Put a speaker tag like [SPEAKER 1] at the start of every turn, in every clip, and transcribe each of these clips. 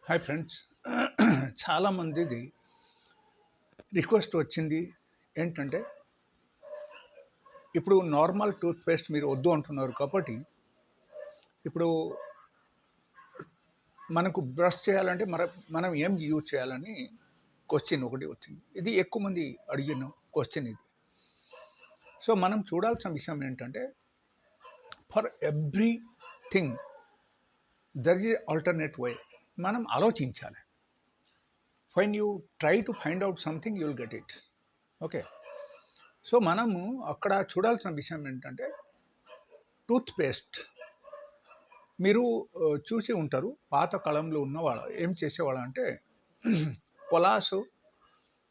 [SPEAKER 1] Hi friends. చాలామందిది request వచ్చింది ఏంటంటే, ఇప్పుడు నార్మల్ టూత్‌పేస్ట్ మీరు వద్దు అంటున్నారు కాబట్టి, ఇప్పుడు మనకు బ్రష్ చేయాలంటే మనం ఏం యూజ్ చేయాలని క్వెషన్ ఒకటి వచ్చింది. ఇది ఎక్కువ మంది అడిగిన క్వెషన్ ఇది. సో, మనం చూడాల్సిన విషయం ఏంటంటే, for everything there is alternate way. మనం ఆలోచించాలి. When you try to find out something you will get it. Okay. So, మనము అక్కడ చూడాల్సిన విషయం ఏంటంటే, టూత్‌పేస్ట్ మీరు చూసి ఉంటారు. పాత కాలంలో ఉన్నవాళ్ళు ఏం చేసేవాళ్ళంటే, పొలాసు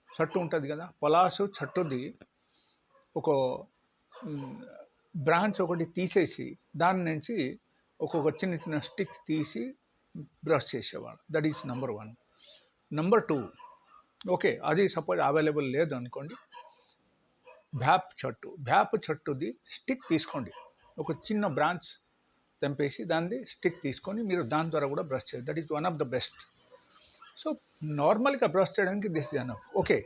[SPEAKER 1] చెట్టు ఉంటుంది కదా! పొలాసు చెట్టుది ఒక బ్రాంచ్ ఒకటి తీసేసి, దాని నుంచి ఒక్కొక్క చిన్న చిన్న స్టిక్ తీసి బ్రష్ చేసేవాళ్ళు. That is number 1. Number 2, okay, అది సపోజ్ అవైలబుల్ లేదనుకోండి, వేప చెట్టుది స్టిక్ తీసుకోండి. ఒక చిన్న బ్రాంచ్ తెంపేసి దాన్ని స్టిక్ తీసుకొని మీరు దాని ద్వారా కూడా బ్రష్ చేయాలి. That is one of the best. So, నార్మల్గా బ్రష్ చేయడానికి this is enough. Okay,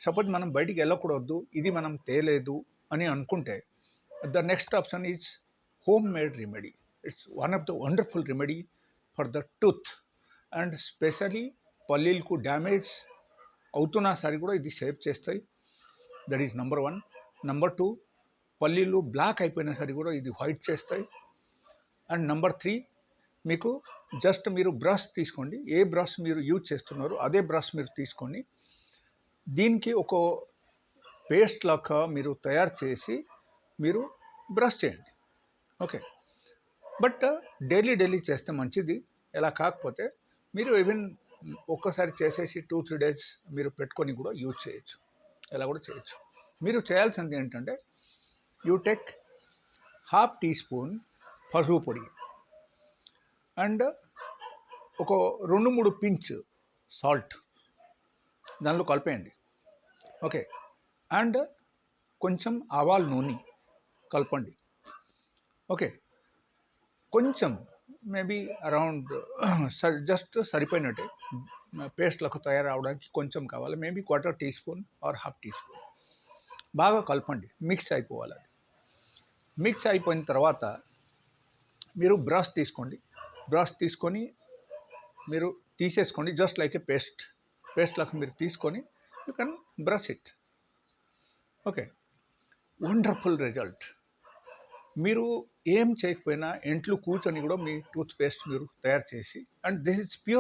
[SPEAKER 1] suppose మనం బయటికి వెళ్ళకూడదు, ఇది మనం తేలేదు అని అనుకుంటే, the next option is home made remedy. It's one of the wonderful remedy for the tooth. And specially పల్లీలకు డ్యామేజ్ అవుతున్నా సరే కూడా ఇది సేవ్ చేస్తాయి. That is number 1. నంబర్ 2, పల్లీలు బ్లాక్ అయిపోయినా సరే కూడా ఇది వైట్ చేస్తాయి. అండ్ నంబర్ 3, మీకు జస్ట్ మీరు బ్రష్ తీసుకోండి. ఏ బ్రష్ మీరు యూజ్ చేస్తున్నారో అదే బ్రష్ మీరు తీసుకొని దీనికి ఒక పేస్ట్ లాగా మీరు తయారు చేసి మీరు బ్రష్ చేయండి. ఓకే, బట్ డైలీ చేస్తే మంచిది. ఎలా కాకపోతే మీరు ఈవెన్ ఒక్కసారి చేసేసి 2-3 డేస్ మీరు పెట్టుకొని కూడా యూజ్ చేయొచ్చు. ఎలా కూడా చేయొచ్చు. మీరు చేయాల్సింది ఏంటంటే, యూ టేక్ ½ టీ స్పూన్ పసుపు పొడి అండ్ ఒక 2-3 పించ్ సాల్ట్ దానిలో కలిపేయండి. ఓకే, అండ్ కొంచెం ఆవాల నూనె కలపండి. ఓకే, కొంచెం మేబీ అరౌండ్ జస్ట్ సరిపోయినట్టే, పేస్ట్లకు తయారవడానికి కొంచెం కావాలి. Maybe 1/4 teaspoon or ½ teaspoon బాగా కలపండి. మిక్స్ అయిపోవాలి. అది మిక్స్ అయిపోయిన తర్వాత మీరు బ్రష్ తీసుకోండి. బ్రష్ తీసుకొని మీరు తీసేసుకోండి. జస్ట్ లైక్ ఏ పేస్ట్ లాగా మీరు తీసుకొని you can brush it. Okay, wonderful result. మీరు ఏం చేయకపోయినా ఇంట్లో కూర్చొని కూడా మీ టూత్‌పేస్ట్ మీరు తయారు చేసి, అండ్ దిస్ ఇస్ ప్యూర్